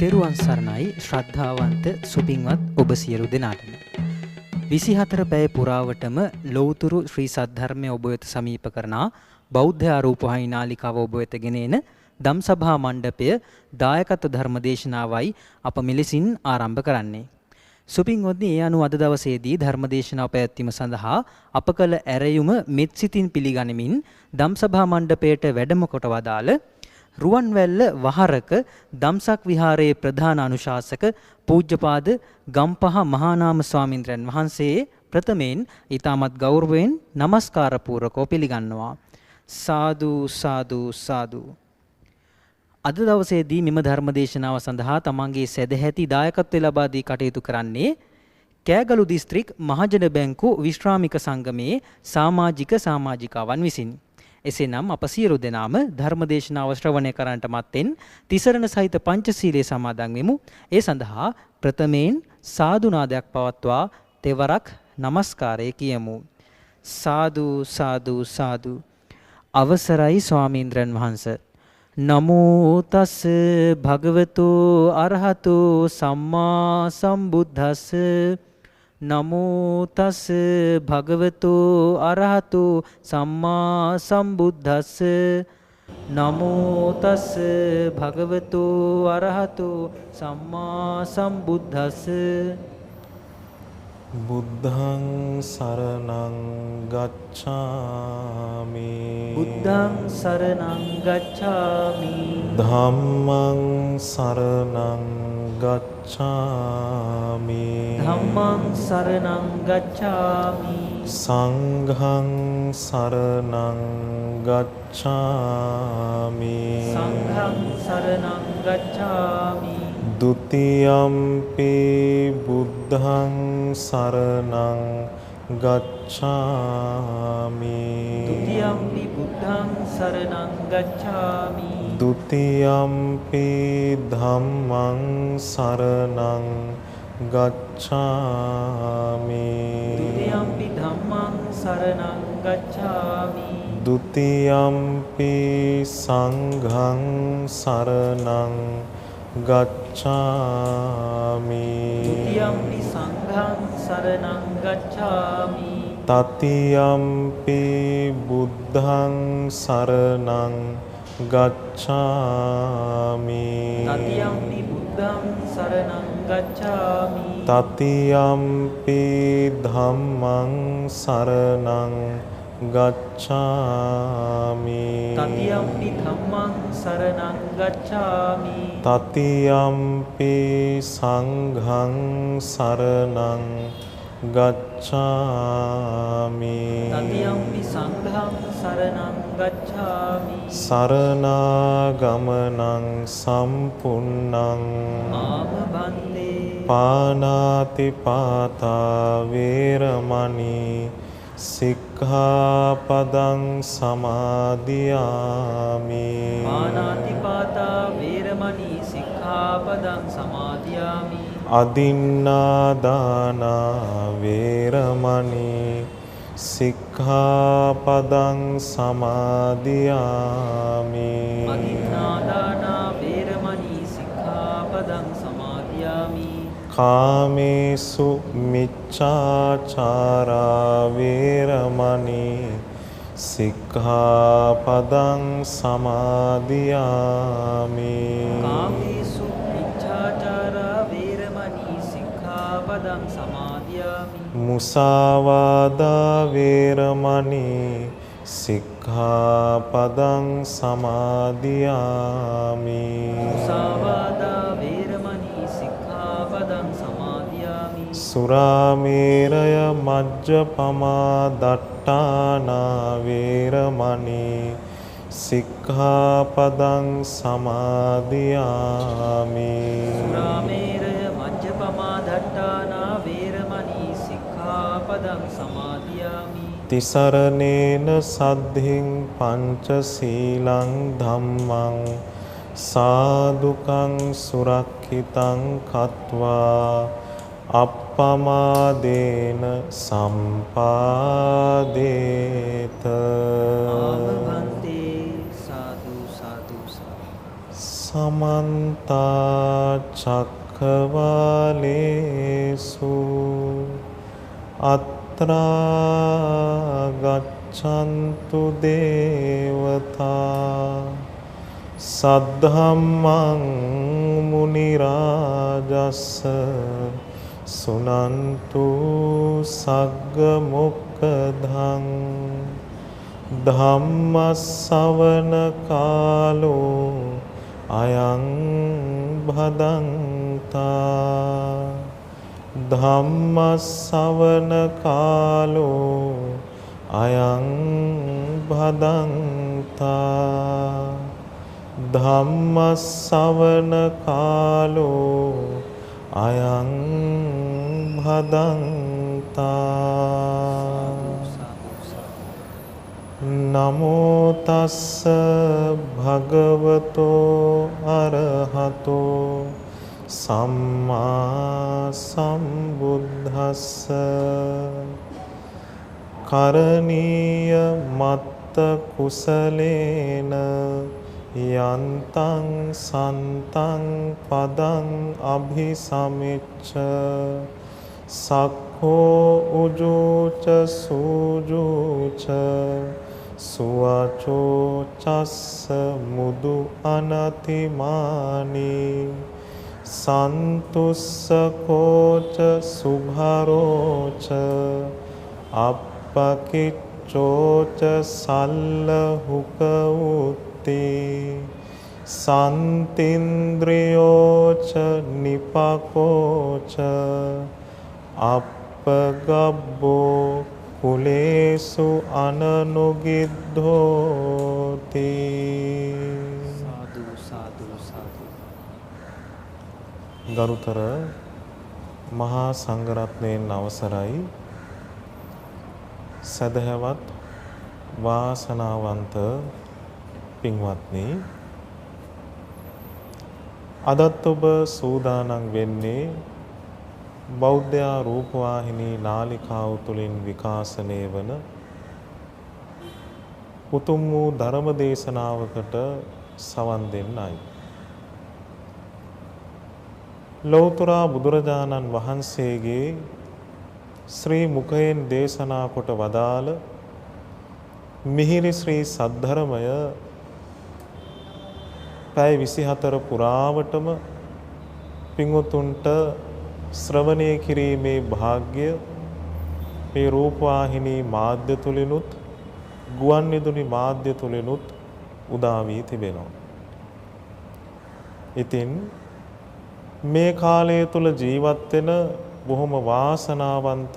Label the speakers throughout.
Speaker 1: තෙරුවන් සරණයි ශ්‍රද්ධාවන්ත සුපින්වත් ඔබ සියලු දෙනාටම 24 පැය පුරාවටම ලෞතුරු ශ්‍රී සද්ධර්මය ඔබ වෙත සමීප කරන බෞද්ධ ආරූපවාහිනී නාලිකාව ඔබ වෙත ගෙනෙන ධම්සභා මණ්ඩපය දායකත්ව ධර්මදේශනාවයි අප මෙලෙසින් ආරම්භ කරන්නේ. සුපින්වත්නි, ඒ අනුව අද දවසේදී ධර්මදේශනාව පැවැත්වීම සඳහා අප කළ ඇරයුම මෙත් සිතින් පිළිගනිමින් ධම්සභා මණ්ඩපයට වැඩම කොට වදාළ රුවන්වැල්ල වහරක දම්සක් විහාරයේ ප්‍රධාන අනුශාසක පූජ්‍යපාද ගම්පහ මහානාම ස්වාමින්ද්‍රයන් වහන්සේ ප්‍රථමයෙන් ඊටමත් ගෞරවයෙන් নমස්කාර පූර්වකව පිළිගන්නවා. සාදු සාදු සාදු. අද දවසේදී මෙම ධර්මදේශනාව සඳහා තමන්ගේ සදැහැති දායකත්වය ලබා දී කටයුතු කරන්නේ කෑගලු දිස්ත්‍රික් මහජන බැංකු විශ්‍රාමික සංගමයේ සමාජිකාවන් විසින්. එසේනම් අප සියලු දෙනාම ධර්මදේශනාව ශ්‍රවණය කරන්නට මත්තෙන් තිසරණ සහිත පංචශීලයේ සමාදන් වෙමු. ඒ සඳහා ප්‍රථමයෙන් සාදු නාදයක් පවත්වා තෙවරක් নমස්කාරය කියමු. සාදු සාදු සාදු. අවසරයි ස්වාමීන්ද්‍රයන් වහන්සේ. නමෝ තස් භගවතු අරහතු සම්මා සම්බුද්දස්ස. නමෝ තස් භගවතු අරහතු සම්මා සම්බුද්දස්ස. නමෝ තස් භගවතු අරහතු සම්මා සම්බුද්දස්ස.
Speaker 2: බුද්ධං සරණං ගච්ඡාමි.
Speaker 1: බුද්ධං සරණං ගච්ඡාමි.
Speaker 2: ධම්මං සරණං ගච්ඡාමි.
Speaker 1: ධම්මං සරණං ගච්ඡාමි.
Speaker 2: සංඝං සරණං ගච්ඡාමි.
Speaker 1: සංඝං සරණං ගච්ඡාමි.
Speaker 2: ဒ ුතියම්පි බුද්ධං සරණං ගච්ඡාමි.
Speaker 1: ဒ ුතියම්පි බුද්ධං සරණං ගච්ඡාමි.
Speaker 2: ဒ ුතියම්පි ධම්මං සරණං ගච්ඡාමි.
Speaker 1: ဒ ුතියම්පි ධම්මං සරණං ගච්ඡාමි.
Speaker 2: ဒ ුතියම්පි සංඝං සරණං ගච්ඡාමි.
Speaker 1: ဒ ුතියම්පි සංඝං සරණං ගච්ඡාමි.
Speaker 2: තතියම්පි බුද්ධං සරණං ගච්ඡාමි.
Speaker 1: තතියම්පි බුද්ධං සරණං ගච්ඡාමි.
Speaker 2: තතියම්පි ධම්මං සරණං ගච්ඡාමි.
Speaker 1: තතියම්පි ධම්මං සරණං ගච්ඡාමි.
Speaker 2: තතියම්පි සංඝං සරණං ගච්ඡාමි.
Speaker 1: තතියම්පි සංඝං සරණං ගච්ඡාමි.
Speaker 2: සරණාගමනං සම්පුන්නං
Speaker 1: ආම බන්දේ
Speaker 2: පානාති පාතා වේරමණී සික්ඛාපදං සමාදියාමි.
Speaker 1: පාණාතිපාතා වේරමණී සික්ඛාපදං සමාදියාමි.
Speaker 2: අදින්නාදානා වේරමණී සික්ඛාපදං සමාදියාමි.
Speaker 1: අදින්නාදානා වේරමණී සික්ඛාපදං සමාදියාමි.
Speaker 2: කාමේසු මිච්ඡාචාරා වේරමණී සික්ඛාපදං සමාදියාමි.
Speaker 1: කාමේසු මිච්ඡාචාරා වේරමණී සික්ඛාපදං සමාදියාමි.
Speaker 2: මුසාවාදා වේරමණී සික්ඛාපදං සමාදියාමි.
Speaker 1: මුසාවාදා වේරමණී සික්ඛාපදං සමාදියාමි.
Speaker 2: සුරාමේරය මජ්ජපමා දට්ඨානා වේරමණී සික්ඛාපදං සමාදියාමි.
Speaker 1: සුරාමේරය මජ්ජපමා දට්ඨානා වේරමණී සික්ඛාපදං සමාදියාමි.
Speaker 2: තිසරණේන සද්ධින් පංචශීලං ධම්මං සාදුකං සුරක්ඛිතං කତ୍වා අප්පමාදේන සම්පාදේත.
Speaker 1: ආමභන්තේ සාදු සාදු සාදු.
Speaker 2: समन्त चक्रवालेषु अत्रा गच्छन्तु देवता सद्धम्मं मुनिराजस्स सुनन्तु सग्ग मोक्खदं ධම්මස්සවන කාලෝ අයං භදන්තා ධම්මස්සවන කාලෝ අයං භදන්තා ධම්මස්සවන කාලෝ අයං භදන්තා නමෝ තස්ස භගවතෝ අරහතෝ සම්මා සම්බුද්දස්ස කරණීය මත්ත කුසලේන යන්තං සන්තං පදං අභිසමිච්ඡ සක්ඛෝ උජෝච සූජෝච සුවචෝ චස්ස මුදු අනතිමානී සන්තුස්සකෝච සුභරෝච අප්පකිච්චෝච සල්ලහුක උත්ති සන්තින්ද්‍රියෝච නිපකෝච අප්පගබ්බෝ කුලේසු අනනුගිද්ධෝති.
Speaker 1: සාදු සාදු සාදු.
Speaker 2: ගරුතර මහා සංඝරත්නයන් අවසරයි, සදහවත් වාසනාවන්ත පින්වත්නි, අදත් ඔබ සූදානම් වෙන්නේ බෞද්ධ රූපවාහිනී නාලිකාව තුළින් විකාශනය වන උතුම් වූ ධර්ම දේශනාවකට සවන් දෙන්නයි. ලෞතර බුදුරජාණන් වහන්සේගේ ශ්‍රී මුඛයෙන් දේශනා කොට වදාළ මිහිරි ශ්‍රී සද්ධර්මය පැය 24 පුරාවටම පින්වතුන්ට ශ්‍රවණය කිරීමේ භාග්‍ය මේ රූපවාහිනී මාධ්‍ය තුලිනුත් ගුවන් විදුලි මාධ්‍ය තුලිනුත් උදා වී තිබෙනවා. ඉතින් මේ කාලය තුල ජීවත් වෙන බොහොම වාසනාවන්ත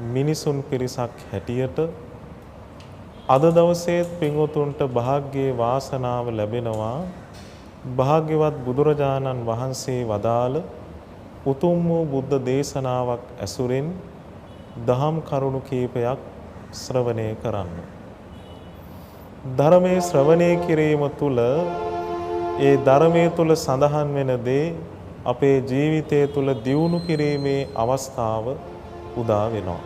Speaker 2: මිනිසුන් පිරිසක් හැටියට අද දවසේ පින්වතුන්ට භාග්‍යයේ වාසනාව ලැබෙනවා භාග්‍යවත් බුදුරජාණන් වහන්සේ වදාළ උතුම් වූ බුද්ධ දේශනාවක් ඇසුරෙන් දහම් කරුණු කීපයක් ශ්‍රවණය කරන්න. ධර්මයේ ශ්‍රවණය කිරීම තුළ ඒ ධර්මයේ තුළ සඳහන් වෙන දේ අපේ ජීවිතය තුළ දියුණු කිරීමේ අවස්ථාව උදා වෙනවා.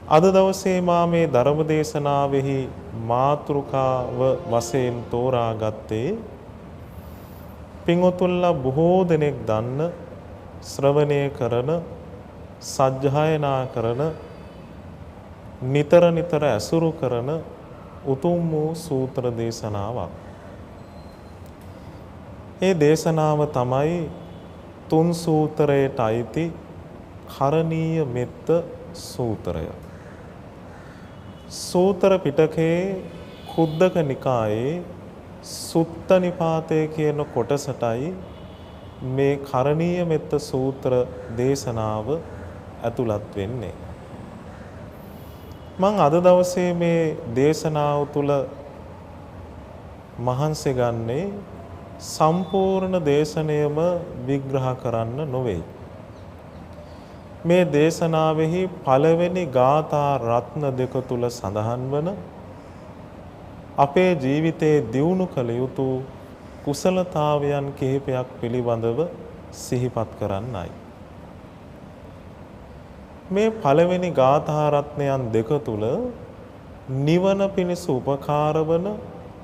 Speaker 2: අද දවසේ මා මේ ධර්ම දේශනාවෙහි මාතෘකාව වශයෙන් තෝරාගත්තේ පින්වතුන්ලා බොහෝ දෙනෙක් දන්න, ශ්‍රවණය කරන, සජ්ජායනා කරන, නිතර නිතර ඇසුරු කරන උතුම් වූ සූත්‍ර දේශනාවක්. ඒ දේශනාව තමයි තුන් සූත්‍රයට අයිති කරණීය මෙත්ත සූත්‍රය. සූත්‍ර පිටකයේ කුද්දක නිකායේ සුත්ත නිපාතය කියන කොටසටයි මේ කරණීය මෙත්ත සූත්‍ර දේශනාව ඇතුළත් වෙන්නේ. මම අද දවසේ මේ දේශනාව තුළ මහන්සි ගන්නේ සම්පූර්ණ දේශනයම විග්‍රහ කරන්න නොවේ. මේ දේශනාවෙහි පළවෙනි ගාථා රත්න දෙක තුල සඳහන් වන අපේ ජීවිතයේ දියුණු කළ යුතු කුසලතාවයන් කිහිපයක් පිළිබඳව සිහිපත් කරන්නයි. මේ පළවෙනි ගාථා රත්නයන් දෙක තුල නිවන පිණිස උපකාර වන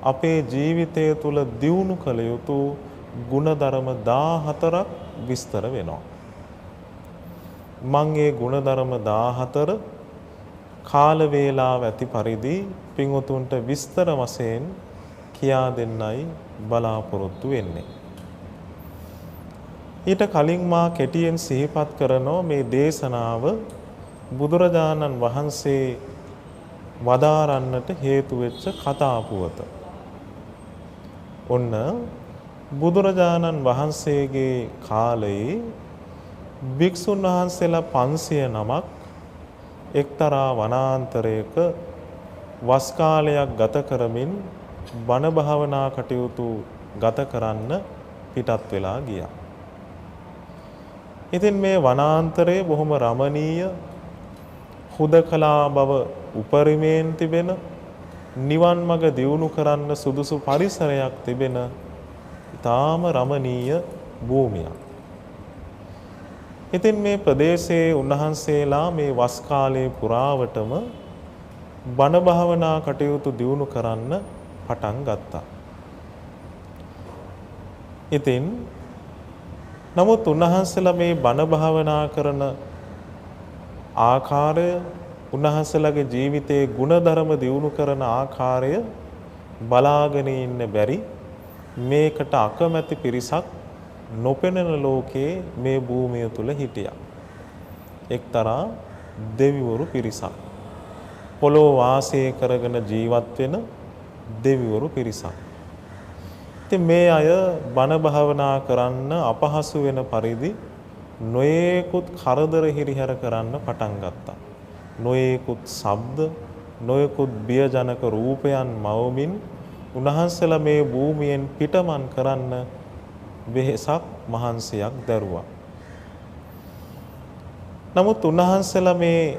Speaker 2: අපේ ජීවිතය තුළ දියුණු කළ යුතු ගුණධර්ම 14ක් විස්තර වෙනවා. මම ඒ ගුණධර්ම 14 කාල වේලාව ඇති පරිදි පින්වතුන්ට විස්තර වශයෙන් කියා දෙන්නයි බලාපොරොත්තු වෙන්නේ. ඊට කලින් මා කෙටියෙන් සිහිපත් කරනෝ මේ දේශනාව බුදුරජාණන් වහන්සේ වදාරන්නට හේතු වෙච්ච කතා පුවත. ඔන්න බුදුරජාණන් වහන්සේගේ කාලයේ භික්ෂුන් වහන්සේලා 500 නමක් එක්තරා වනාන්තරයක වස් කාලයක් ගත කරමින් බණ භාවනා කටයුතු ගත කරන්න පිටත් වෙලා ගියා. ඉතින් මේ වනාන්තරයේ බොහොම රමණීය හුදකලා බව උපරිමයෙන් තිබෙන නිවන් මඟ දියුණු කරන්න සුදුසු පරිසරයක් තිබෙන ඊටාම රමණීය භූමියක්. ඉතින් මේ ප්‍රදේශයේ උන්වහන්සේලා මේ වස් කාලයේ පුරාවටම බණ භාවනා කටයුතු දියුණු කරන්න පටන් ගත්තා. ඉතින් නමුත් උන්වහන්සේලා මේ බණ භාවනා කරන ආකාරය උන්වහන්සේලාගේ ජීවිතයේ ගුණධර්ම දියුණු කරන ආකාරය බලාගෙන ඉන්න බැරි මේකට අකමැති පිරිසක් නොපෙනෙන ලෝකයේ මේ භූමිය තුල හිටියා. එක්තරා දෙවිවරු පිරිසක්. පොළොව වාසය කරගෙන ජීවත් වෙන දෙවිවරු පිරිසක්. ඉතින් මේ අය බණ භාවනා කරන්න අපහසු වෙන පරිදි නොයෙකුත් කරදර හිරිහැර කරන්න පටන් ගත්තා. නොයෙකුත් ශබ්ද, නොයෙකුත් බියජනක රූපයන් මවමින් උන්වහන්සේලා මේ භූමියෙන් පිටමන් කරන්න වෙහසක් මහන්සියක් දැරුවා. නමුත් උන්වහන්සේලා මේ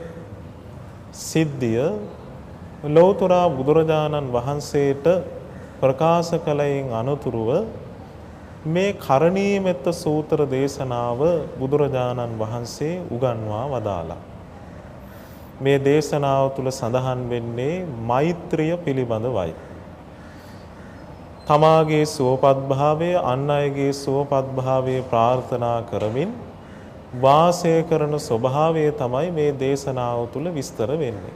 Speaker 2: සිද්ධිය ලෞතර බුදුරජාණන් වහන්සේට ප්‍රකාශ කළයින් අනතුරුව මේ කරණීය මෙත්ත සූත්‍ර දේශනාව බුදුරජාණන් වහන්සේ උගන්වා වදාලා. මේ දේශනාව තුළ සඳහන් වෙන්නේ මෛත්‍රිය පිළිබඳවයි. තමාගේ සුවපත් භාවය අන් අයගේ සුවපත් භාවය ප්‍රාර්ථනා කරමින් වාසය කරන ස්වභාවය තමයි මේ දේශනාව තුළ විස්තර වෙන්නේ.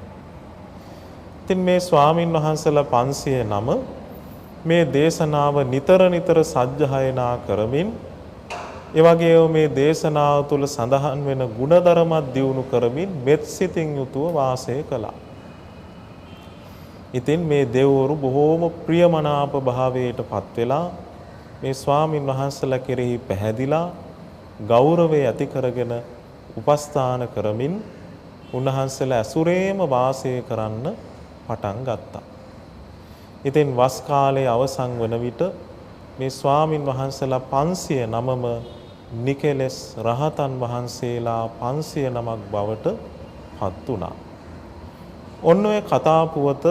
Speaker 2: ඉතින් මේ ස්වාමින් වහන්සේලා 509 මේ දේශනාව නිතර නිතර සජ්ජායනා කරමින් ඒ වගේම මේ දේශනාව තුළ සඳහන් වෙන ගුණධර්මත් දියුණු කරමින් මෙත් සිතින් යුතුව වාසය කළා. ඉතින් මේ දෙවිවරු බොහෝම ප්‍රියමනාප භාවයට පත් වෙලා මේ ස්වාමින් වහන්සේලා කෙරෙහි පැහැදිලා ගෞරවය ඇති කරගෙන උපස්ථාන කරමින් උන්වහන්සේලා ඇසුරේම වාසය කරන්න පටන් ගත්තා. ඉතින් වස් කාලයේ අවසන් වන විට මේ ස්වාමින් වහන්සේලා 509ම නිකලස් රහතන් වහන්සේලා 509ක් බවට පත් වුණා. ඔන්න ඔය කතා පුවත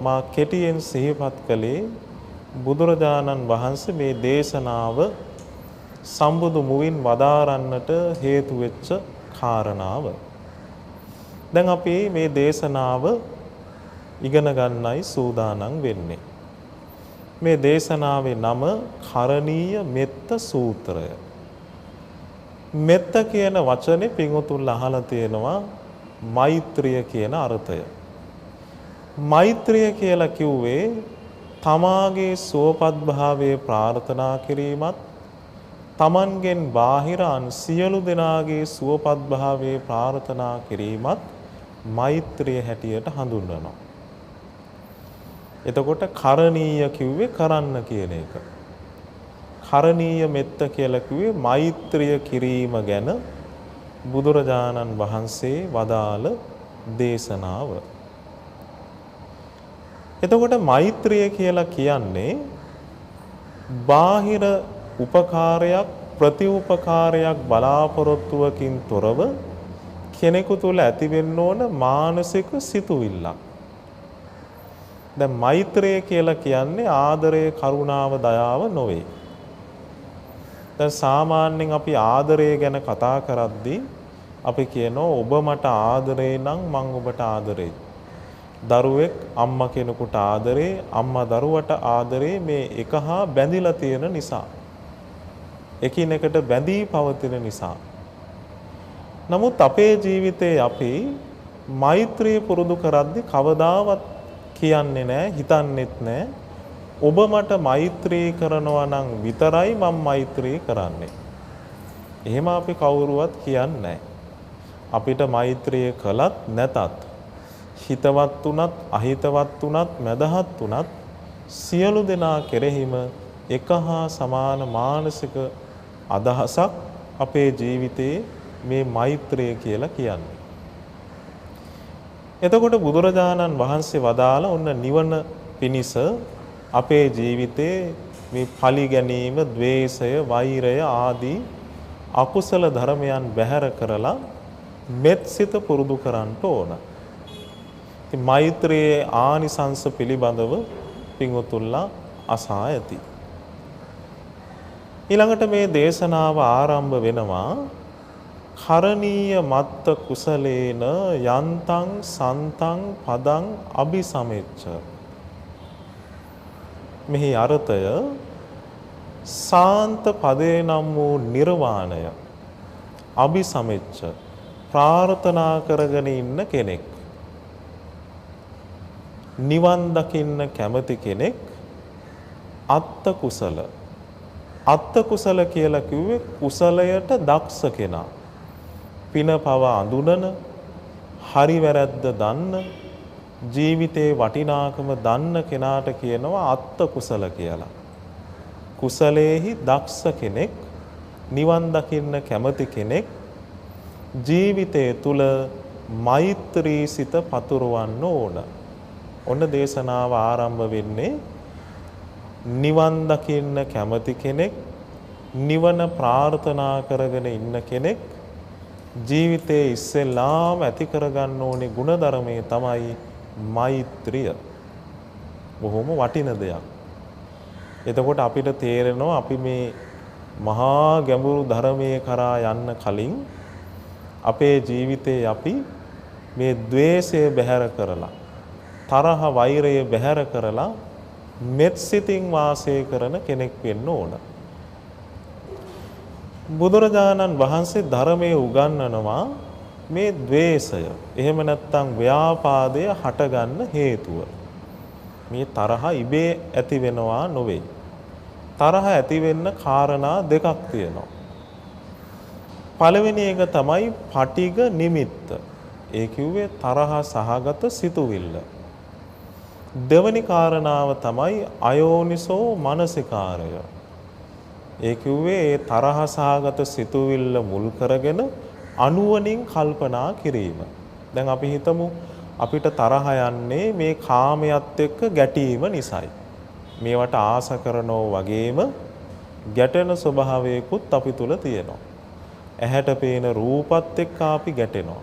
Speaker 2: මා කෙටියෙන් සිහිපත් කළේ බුදුරජාණන් වහන්සේ මේ දේශනාව සම්බුදු මුවින් වදාරන්නට හේතු වෙච්ච කාරණාව. දැන් අපි මේ දේශනාව ඉගෙන ගන්නයි සූදානම් වෙන්නේ. මේ දේශනාවේ නම කරණීය මෙත්ත සූත්‍රය. මෙත්ත කියන වචනේ පින්වතුන් අහලා තියෙනවා මෛත්‍රිය කියන අර්ථය. මෛත්‍රිය කියලා කිව්වේ තමාගේ සුවපත් භාවයේ ප්‍රාර්ථනා කිරීමත් තමන්ගෙන් බාහිර අන් සියලු දෙනාගේ සුවපත් භාවයේ ප්‍රාර්ථනා කිරීමත් මෛත්‍රිය හැටියට හඳුන්වනවා. එතකොට කරණීය කිව්වේ කරන්න කියන එක. කරණීය මෙත්ත කියලා කිව්වේ මෛත්‍රිය කිරීම ගැන බුදුරජාණන් වහන්සේ වදාළ දේශනාව. එතකොට මෛත්‍රිය කියලා කියන්නේ බාහිර උපකාරයක් ප්‍රතිඋපකාරයක් බලාපොරොත්තුවකින් තොරව කෙනෙකු තුළ ඇතිවෙන්න ඕන මානසික සිතුවිල්ලක්. දැන් මෛත්‍රිය කියලා කියන්නේ ආදරය, කරුණාව, දයාව නොවේ. දැන් සාමාන්‍යයෙන් අපි ආදරය ගැන කතා කරද්දී අපි කියනවා ඔබ මට ආදරේ නම් මං ඔබට ආදරෙයි. දරුවෙක් අම්මා කෙනෙකුට ආදරේ, අම්මා දරුවට ආදරේ මේ එක හා බැඳිලා තියෙන නිසා. එකිනෙකට බැඳී පවතින නිසා. නමුත් අපේ ජීවිතේ අපි මෛත්‍රිය පුරුදු කරද්දී කවදාවත් කියන්නේ නැහැ, හිතන්නෙත් නැහැ. ඔබ මට මෛත්‍රී කරනවා නම් විතරයි මම මෛත්‍රී කරන්නේ. එහෙම අපි කවුරුවත් කියන්නේ නැහැ. අපිට මෛත්‍රිය කළත් නැතත්, හිතවත් උනත් අහිතවත් උනත් මැදහත් උනත් සියලු දෙනා කෙරෙහිම එක හා සමාන මානසික අදහසක් අපේ ජීවිතයේ මේ මෛත්‍රිය කියලා කියන්නේ. එතකොට බුදුරජාණන් වහන්සේ වදාළ ඔන්න නිවන පිණිස අපේ ජීවිතේ මේ පලි ගැනීම, ద్వේෂය, වෛරය ආදී අකුසල ධර්මයන් බැහැර කරලා මෙත්සිත පුරුදු කරන්න ඕන. ඉතින් මෛත්‍රියේ ආනිසංස පිළිබඳව පින්වතුන්ලා අසා ඇති. ඊළඟට මේ දේශනාව ආරම්භ වෙනවා කරණීය මත්ත කුසලේන යන්තං සන්තං පදං අபிසමෙච්ච. මෙහි අර්ථය සාන්ත පදේ නම් වූ නිර්වාණය අபிසමෙච්ච ප්‍රාර්ථනා කරගෙන ඉන්න කෙනෙක්, නිවන් දකින්න කැමති කෙනෙක් අත්ත කුසල. අත්ත කුසල කියලා කිව්වේ කුසලයට දක්ෂ කෙනා. පින පව අඳුනන, හරි වැරද්ද දන්න, ජීවිතේ වටිනාකම දන්න කෙනාට කියනවා අත්ත කුසල කියලා. කුසලයේහි දක්ෂ කෙනෙක්, නිවන් දකින්න කැමති කෙනෙක් ජීවිතය තුල මෛත්‍රී සිත පතුරවන්න ඕන. ඔන්න දේශනාව ආරම්භ වෙන්නේ නිවන් දකින්න කැමති කෙනෙක්, නිවන ප්‍රාර්ථනා කරගෙන ඉන්න කෙනෙක් ජීවිතයේ ඉස්සෙල්ලාම ඇති කරගන්න ඕනේ ගුණධර්මයේ තමයි මෛත්‍රිය. බොහොම වටින දෙයක්. එතකොට අපිට තේරෙනවා අපි මේ මහා ගැඹුරු ධර්මයේ කරා යන්න කලින් අපේ ජීවිතේ අපි මේ द्वේෂය බැහැර කරලා, තරහ වෛරය බැහැර කරලා මෙත් සිතින් වාසය කරන කෙනෙක් වෙන්න ඕන. බුදුරජාණන් වහන්සේ ධර්මයේ උගන්වනවා මේ द्वේෂය, එහෙම නැත්නම් ව්‍යාපාදය හටගන්න හේතුව. මේ තරහ ඉබේ ඇති වෙනවා නොවේ. තරහ ඇති වෙන්න කාරණා දෙකක් තියෙනවා. පළවෙනි එක තමයි පටිඝ නිමිත්ත. ඒ කිව්වේ තරහ සහගත සිතුවිල්ල. දෙවැනි කාරණාව තමයි අයෝනිසෝ මනසිකාරය. ඒ කිව්වේ ඒ තරහ සහගත සිතුවිල්ල මුල් කරගෙන අනුවණින් කල්පනා කිරීම. දැන් අපි හිතමු අපිට තරහ යන්නේ මේ කාමයට එක්ක ගැටීම නිසායි. මේවට ආස කරනෝ වගේම ගැටෙන ස්වභාවයකුත් අපි තුල තියෙනවා. ඇහැට පේන රූපත් එක්ක අපි ගැටෙනවා.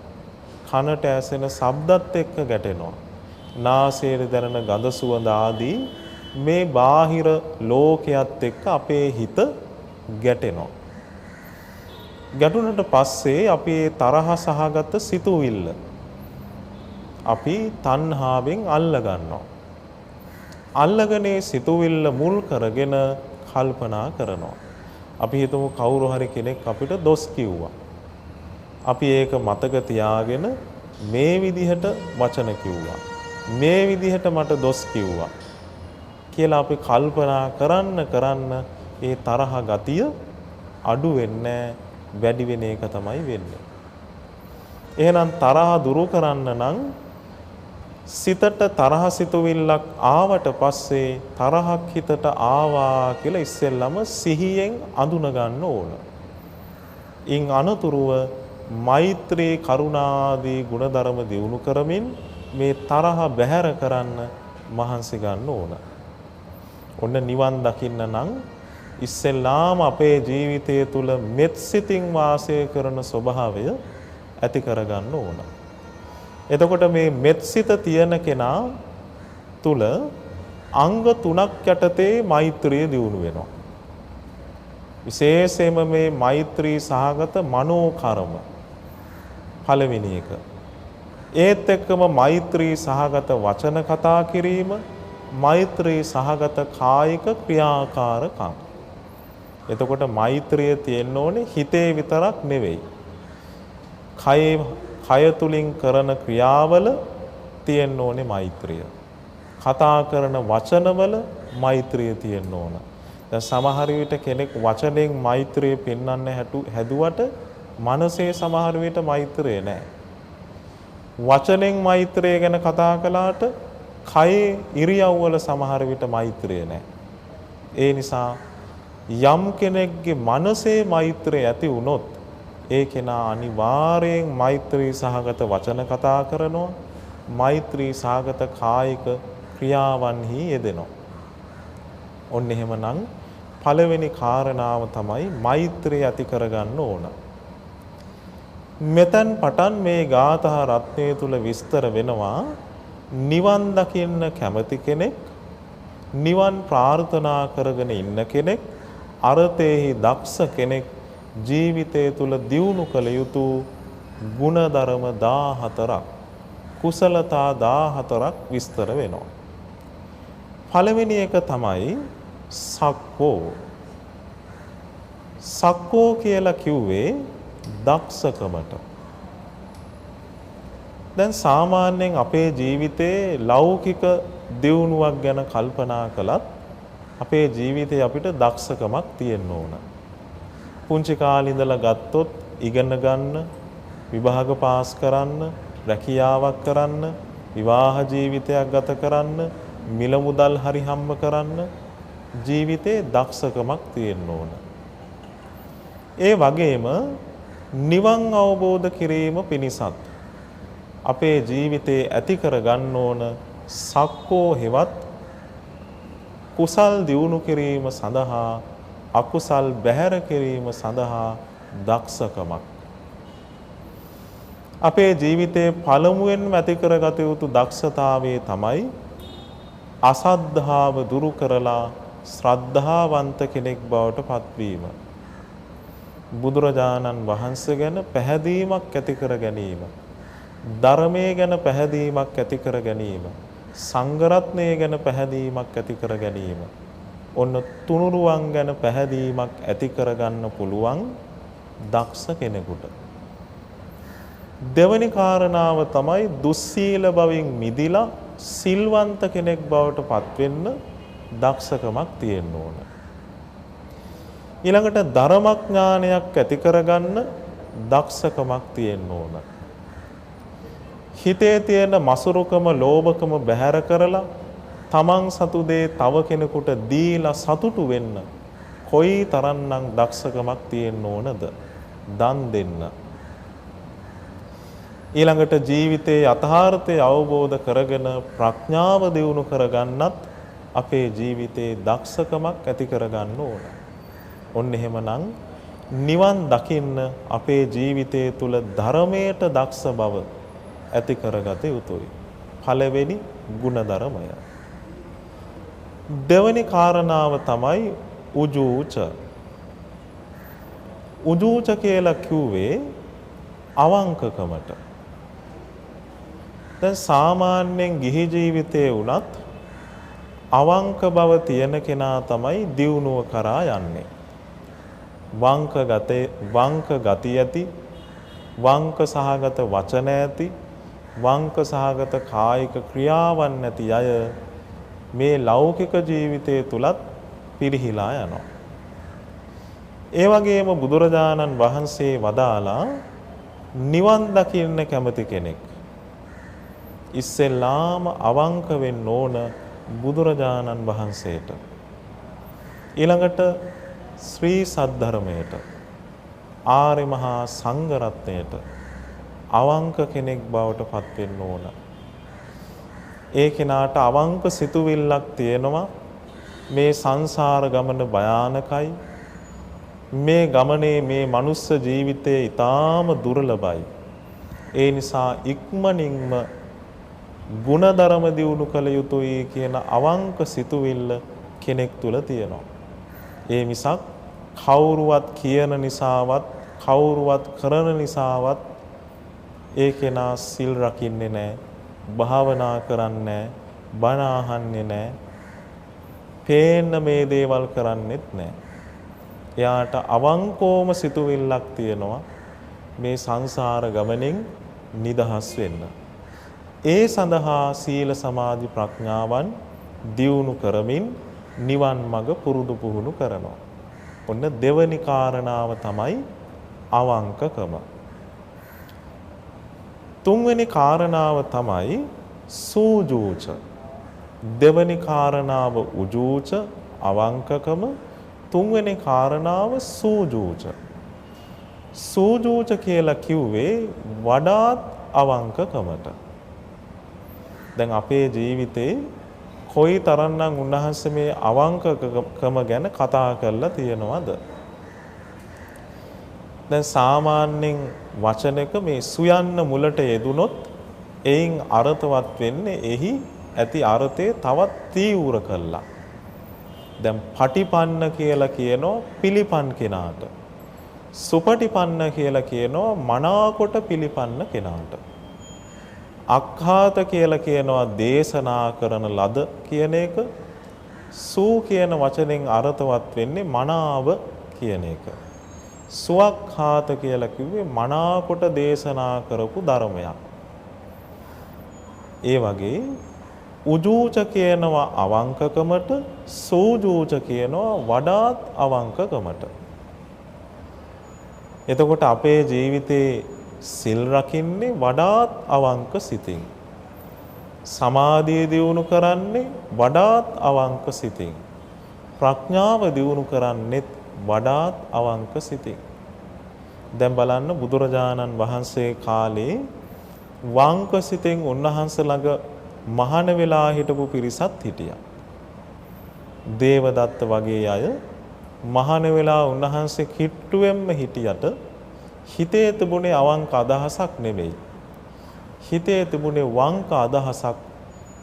Speaker 2: කනට ඇසෙන ශබ්දත් එක්ක ගැටෙනවා. නාසයට දැනෙන ගඳ සුවඳ ආදී මේ බාහිර ලෝකයක් එක්ක අපේ හිත ගැටෙනවා. ගැටුණට පස්සේ අපි තරහ සහගත සිතුවිල්ල අපි තණ්හාවෙන් අල්ල ගන්නවා. අල්ලගෙන සිතුවිල්ල මුල් කරගෙන කල්පනා කරනවා. අපි හිතමු කවුරු හරි කෙනෙක් අපිට දොස් කිව්වා. අපි ඒක මතක තියාගෙන මේ විදිහට වචන කිව්වා, මේ විදිහට මට දොස් කිව්වා කියලා අපි කල්පනා කරන්න ඒ තරහ ගතිය අඩු වෙන්නේ වැඩි වෙන එක තමයි වෙන්නේ. එහෙනම් තරහ දුරු කරන්න නම් සිතට තරහ සිතුවිල්ලක් ආවට පස්සේ තරහක් හිතට ආවා කියලා ඉස්සෙල්ලම සිහියෙන් අඳුන ගන්න ඕන. ඉන් අනතුරුව මෛත්‍රී කරුණාදී ගුණධර්ම දියුණු කරමින් මේ තරහ බැහැර කරන්න මහන්සි ගන්න ඕන. ඔන්න නිවන් දකින්න නම් ඉස්සෙල්ලාම අපේ ජීවිතය තුළ මෙත් සිතින් වාසය කරන ස්වභාවය ඇති කරගන්න ඕන. එතකොට මේ මෙත් සිත තියෙන කෙනා තුළ අංග 3ක් යටතේ මෛත්‍රිය දියුණු වෙනවා. විශේෂයෙන්ම මේ මෛත්‍රී සහගත මනෝ කර්ම පළවෙනි එක. ඒත් එක්කම මෛත්‍රී සහගත වචන කතා කිරීම, මෛත්‍රී සහගත කායික ක්‍රියාකාරකම්. එතකොට මෛත්‍රිය තියෙන්න ඕනේ හිතේ විතරක් නෙවෙයි. කය තුලින් කරන ක්‍රියාවල තියෙන්න ඕනේ මෛත්‍රිය. කතා කරන වචනවල මෛත්‍රිය තියෙන්න ඕන. දැන් සමහර විට කෙනෙක් වචනෙන් මෛත්‍රිය පෙන්වන්න හැදුවට මනසේ සමහර විට මෛත්‍රිය නැහැ. වචනෙන් මෛත්‍රිය ගැන කතා කළාට කයේ ඉරියව්වල සමහර විට මෛත්‍රිය නැහැ. ඒ නිසා යම් කෙනෙක්ගේ මනසේ මෛත්‍රිය ඇති වුණොත් ඒ කෙනා අනිවාර්යෙන් මෛත්‍රී සහගත වචන කතා කරනවා, මෛත්‍රී සහගත කායික ක්‍රියාවන්හි යෙදෙනවා. ඔන්න එහෙමනම් පළවෙනි කාරණාව තමයි මෛත්‍රිය ඇති කරගන්න ඕන. මෙතෙන් පටන් මේ ගාථා රත්නය තුල විස්තර වෙනවා නිවන් දකින්න කැමති කෙනෙක්, නිවන් ප්‍රාර්ථනා කරගෙන ඉන්න කෙනෙක්, අර්ථයේහි දක්ෂ කෙනෙක් ජීවිතය තුල දියුණු කළ යුතු ගුණධර්ම 14ක්, කුසලතා 14ක් විස්තර වෙනවා. පළවෙනි එක තමයි සක්කෝ. සක්කෝ කියලා කිව්වේ දක්ෂකමට. දැන් සාමාන්‍යයෙන් අපේ ජීවිතේ ලෞකික දියුණුවක් ගැන කල්පනා කළත් අපේ ජීවිතේ අපිට දක්ෂකමක් තියෙන්න ඕන. පුංචි කාලේ ඉඳලා ගත්තොත් ඉගෙන ගන්න, විභාග පාස් කරන්න, රැකියාවක් කරන්න, විවාහ ජීවිතයක් ගත කරන්න, මිල මුදල් හරි හම්බ කරන්න ජීවිතේ දක්ෂකමක් තියෙන්න ඕන. ඒ වගේම නිවන් අවබෝධ කිරීම පිණිසත් අපේ ජීවිතේ ඇති කර ගන්න ඕන සක්කෝ හෙවත් කුසල් දියුණු කිරීම සඳහා අකුසල් බැහැර කිරීම සඳහා දක්ෂකමක්. අපේ ජීවිතයේ පළමුවෙන්ම ඇති කරගත යුතු දක්ෂතාවය තමයි අසද්ධාව දුරු කරලා ශ්‍රද්ධාවන්ත කෙනෙක් බවට පත්වීම. බුදුරජාණන් වහන්සේ ගැන පැහැදීමක් ඇති කර ගැනීම, ධර්මයේ ගැන පැහැදීමක් ඇති කර ගැනීම, සංඝ රත්නය ගැන පැහැදීමක් ඇති කර ගැනීම, ඔන්න තුනුරුවන් ගැන පැහැදීමක් ඇති කරගන්න පුළුවන් දක්ෂ කෙනෙකුට. දෙවැනි කාරණාව තමයි දුස්සීල බවින් මිදිලා සිල්වන්ත කෙනෙක් බවට පත්වෙන්න දක්ෂකමක් තියෙන්න ඕන. ඊළඟට ධර්මඥානයක් ඇති කරගන්න දක්ෂකමක් තියෙන්න ඕන. හිතේ තියෙන මසුරුකම, ලෝභකම බැහැර කරලා තමන් සතු දේ තව කෙනෙකුට දීලා සතුටු වෙන්න කොයි තරම්නම් දක්ෂකමක් තියෙන්න ඕනද? දන් දෙන්න. ඊළඟට ජීවිතයේ යථාර්ථය අවබෝධ කරගෙන ප්‍රඥාව දියුණු කරගන්නත් අපේ ජීවිතේ දක්ෂකමක් ඇති කරගන්න ඕන. ඔන්න එහෙමනම් නිවන් දකින්න අපේ ජීවිතය තුල ධර්මයට දක්ෂ බව ඇති කරගත යුතුයි. පළවෙනි ගුණධර්මය. දෙවැනි කාරණාව තමයි උජූච. උජූච කියලා කිව්වේ අවංකකමට. දැන් සාමාන්‍යයෙන් ගිහි ජීවිතයේ වුණත් අවංක බව තියෙන කෙනා තමයි දියුණුව කරා යන්නේ. වංක ගති ඇති, වංක සහගත වචන ඇති, වංක සහගත කායික ක්‍රියාවන් නැති අය මේ ලෞකික ජීවිතයේ තුලත් පිරිහිලා යනවා. ඒ වගේම බුදුරජාණන් වහන්සේ වදාලා නිවන් දකින්න කැමති කෙනෙක් ඉස්සෙල්ලාම අවංක වෙන්න ඕන බුදුරජාණන් වහන්සේට. ඊළඟට ශ්‍රී සද්ධර්මයට, ආර්ය මහා සංඝ රත්නයට අවංක කෙනෙක් බවට පත් වෙන්න ඕන. ඒ කෙනාට අවංක සිතුවිල්ලක් තියෙනවා මේ සංසාර ගමන භයානකයි, මේ ගමනේ මේ මනුස්ස ජීවිතය ඊටාම දුර්ලභයි. ඒ නිසා ඉක්මනින්ම ගුණධර්ම දියුණු කළ යුතුයි කියන අවංක සිතුවිල්ල කෙනෙක් තුල තියෙනවා. ඒ මිසක් කවුරුවත් කියන නිසාවත් කවුරුවත් කරන නිසාවත් ඒ කෙනා සිල් රකින්නේ නැහැ, භාවනා කරන්නේ නැහැ, බණ අහන්නේ නැහැ, පේන්න මේ දේවල් කරන්නෙත් නැහැ. එයාට අවංකවම සිතුවිල්ලක් තියෙනවා මේ සංසාර ගමනෙන් නිදහස් වෙන්න. ඒ සඳහා සීල සමාධි ප්‍රඥාවන් දියුණු කරමින් නිවන් මඟ පුරුදු පුහුණු කරනවා. ඔන්න දෙවනි කාරණාව තමයි අවංකකම. තුන්වෙනි කාරණාව තමයි සූජූච. දෙවනි කාරණාව උජූච අවංකකම, තුන්වෙනි කාරණාව සූජූච. සූජූච කියලා කිව්වේ වඩාත් අවංකකමට. දැන් අපේ ජීවිතේ කොයි තරම්නම් උන්වහන්සේ මේ අවංකකම ගැන කතා කරලා තියෙනවද? දැන් සාමාන්‍යයෙන් වචනක මේ සුයන්න මුලට යෙදුනොත් එයින් අර්ථවත් වෙන්නේ එහි ඇති අර්ථය තවත් තීව්‍ර කළා. දැන් පටිපන්න කියලා කියනවා පිළිපන් කෙනාට. සුපටිපන්න කියලා කියනවා මනාකොට පිළිපන්න කෙනාට. අක්ඛාත කියලා කියනවා දේශනා කරන ලද කියන එක. සූ කියන වචනෙන් අර්ථවත් වෙන්නේ මනාව කියන එක. සුවක්ඛාත කියලා කිව්වේ මනාකොට දේශනා කරපු ධර්මයක්. ඒ වගේ උජූච කියනවා අවංකකමට, සූජූච කියනවා වඩාත් අවංකකමට. එතකොට අපේ ජීවිතේ සිල් රකින්නේ වඩාත් අවංක සිතින්. සමාධිය දියුණු කරන්නේ වඩාත් අවංක සිතින්. ප්‍රඥාව දියුණු කරන්නේත් වඩාත් අවංක සිතින්. දැන් බලන්න බුදුරජාණන් වහන්සේ කාලේ වංක සිතෙන් උන්වහන්සේ ළඟ මහාන වෙලා හිටපු පිරිසක් හිටියා. දේවදත්ත වගේ අය මහාන වෙලා උන්වහන්සේ කිට්ටුවෙන්ම හිටියට හිතේ තිබුණේ අවංක අදහසක් නෙවෙයි. හිතේ තිබුණේ වංක අදහසක්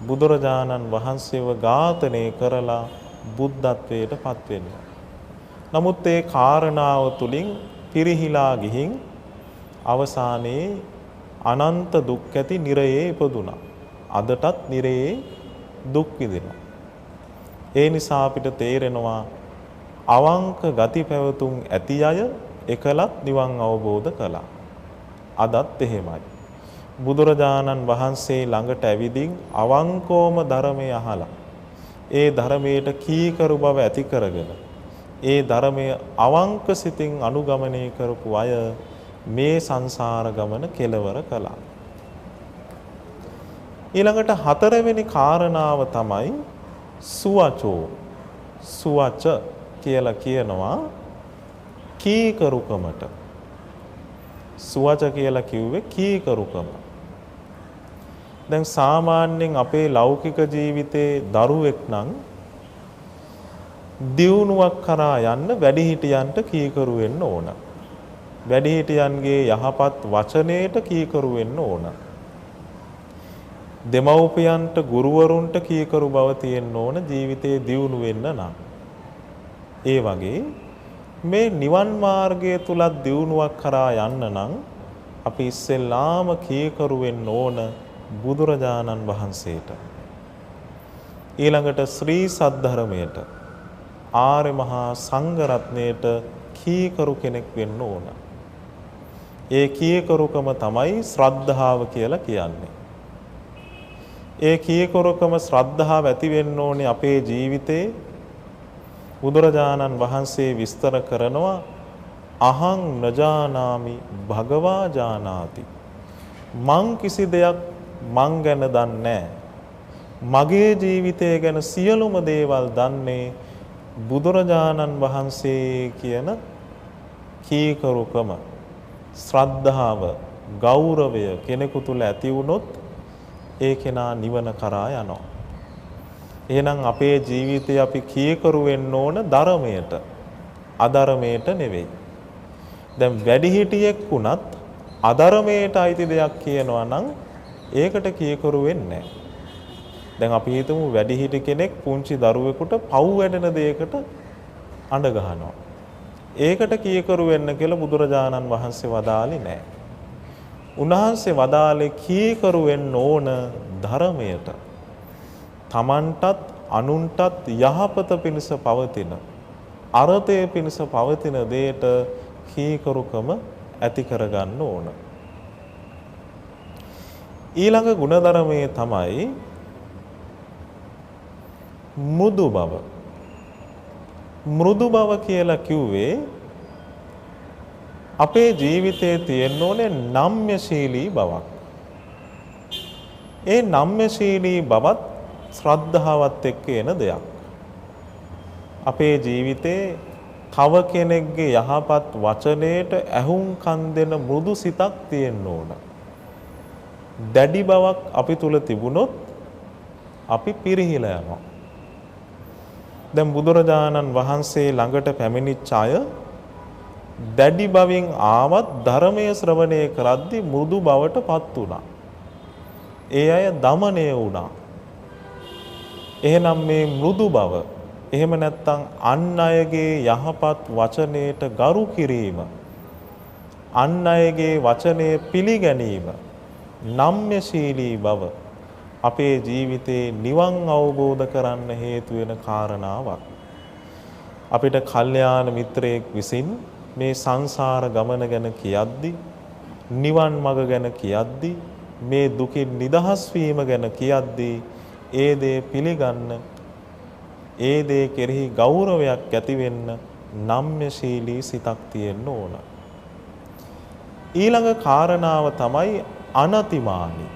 Speaker 2: බුදුරජාණන් වහන්සේව ඝාතනය කරලා බුද්ධත්වයට පත් වෙන්න. නමුත් ඒ කාරණාව තුලින් පිරිහිලා ගිහින් අවසානයේ අනන්ත දුක් ඇති නිරයේ ඉපදුනා. අදටත් නිරයේ දුක් විඳිනවා. ඒ නිසා අපිට තේරෙනවා අවංක ගති පැවතුම් ඇති අය එකලත් නිවන් අවබෝධ කළා. අදත් එහෙමයි. බුදුරජාණන් වහන්සේ ළඟට ඇවිදින් අවංකවම ධර්මය අහලා ඒ ධර්මයට කීකරු බව ඇති කරගෙන ඒ ධර්මය අවංක සිතින් අනුගමනය කරපු අය මේ සංසාර ගමන කෙලවර කළා. ඊළඟට හතරවෙනි කාරණාව තමයි සුවචෝ. සුවච කියලා කියනවා කීකරුකමට. සුවච කියලා කිව්වේ කීකරුකම. දැන් සාමාන්‍යයෙන් අපේ ලෞකික ජීවිතේ දරුවෙක් නම් දියුණුවක් කරා යන්න වැඩිහිටියන්ට කීකරු වෙන්න ඕන. වැඩිහිටියන්ගේ යහපත් වචනයට කීකරු වෙන්න ඕන. දෙමව්පියන්ට ගුරුවරුන්ට කීකරු බව තියෙන්න ඕන ජීවිතේ දියුණු වෙන්න නම්. ඒ වගේ මේ නිවන් මාර්ගය තුලත් දියුණුවක් කරා යන්න නම් අපි ඉස්සෙල්ලාම කීකරු වෙන්න ඕන බුදුරජාණන් වහන්සේට. ඊළඟට ශ්‍රී සද්ධර්මයට, ආර්ය මහා සංඝ රත්නයට කීකරු කෙනෙක් වෙන්න ඕන. ඒ කීකරුකම තමයි ශ්‍රද්ධාව කියලා කියන්නේ. ඒ කීකරුකම ශ්‍රද්ධාව ඇති වෙන්න ඕනේ අපේ ජීවිතේ. බුදුරජාණන් වහන්සේ විස්තර කරනවා අහං නජානාමි භගවා ජානාති. මං කිසි දෙයක් මං ගැන දන්නේ නැහැ. මගේ ජීවිතය ගැන සියලුම දේවල් දන්නේ බුදුරජාණන් වහන්සේ කියන කීකරුකම, ශ්‍රද්ධාව, ගෞරවය කෙනෙකු තුල ඇති වුණොත් ඒ කෙනා නිවන කරා යනවා. එහෙනම් අපේ ජීවිතේ අපි කීකරු වෙන්න ඕන ධර්මයට, අධර්මයට නෙවෙයි. දැන් වැඩිහිටියෙක් වුණත් අධර්මයට අයිති දෙයක් කියනවා නම් ඒකට කීකරු වෙන්නේ නැහැ. දැන් අපි හිතමු වැඩිහිටි කෙනෙක් පුංචි දරුවෙකුට පව් වැඩෙන දෙයකට අඬ ගහනවා. ඒකට කීකරු වෙන්න කියලා බුදුරජාණන් වහන්සේ වදාළේ නැහැ. උන්වහන්සේ වදාළේ කීකරු වෙන්න ඕන ධර්මයට. තමන්ටත් අනුන්ටත් යහපත පිණිස පවතින අර්ථය පිණිස පවතින දෙයට කීකරුකම ඇති කරගන්න ඕන. ඊළඟ ගුණධර්මයේ තමයි මෘදු බව. මෘදු බව කියලා කිව්වේ අපේ ජීවිතයේ තියෙන්න ඕනේ නම්‍යශීලී බවක්. ඒ නම්‍යශීලී බවත් ශ්‍රද්ධාවත් එක්ක එන දෙයක්. අපේ ජීවිතේ තව කෙනෙක්ගේ යහපත් වචනයට ඇහුම්කන් දෙන මෘදු සිතක් තියෙන්න ඕන. දැඩි බවක් අපි තුල තිබුණොත් අපි පිරිහිලා යනවා. දැන් බුදුරජාණන් වහන්සේ ළඟට පැමිණිච්ච අය දැඩි බවින් ආවත් ධර්මයේ ශ්‍රවණය කරද්දී මෘදු බවට පත් වුණා. ඒ අය দমনය වුණා. එහෙනම් මේ මෘදු බව එහෙම නැත්නම් අන් අයගේ යහපත් වචනයට ගරු කිරීම, අන් අයගේ වචනය පිළිගැනීම, නම්‍යශීලී බව අපේ ජීවිතේ නිවන් අවබෝධ කරන්න හේතු වෙන කාරණාවක්. අපිට කල්යාණ මිත්‍රයෙක් විසින් මේ සංසාර ගමන ගැන කියද්දි, නිවන් මඟ ගැන කියද්දි, මේ දුකින් නිදහස් වීම ගැන කියද්දි ඒ දේ පිළිගන්න, ඒ දේ කෙරෙහි ගෞරවයක් ඇති වෙන්න නම්‍යශීලී සිතක් තියෙන්න ඕන. ඊළඟ කාරණාව තමයි අනතිමානී.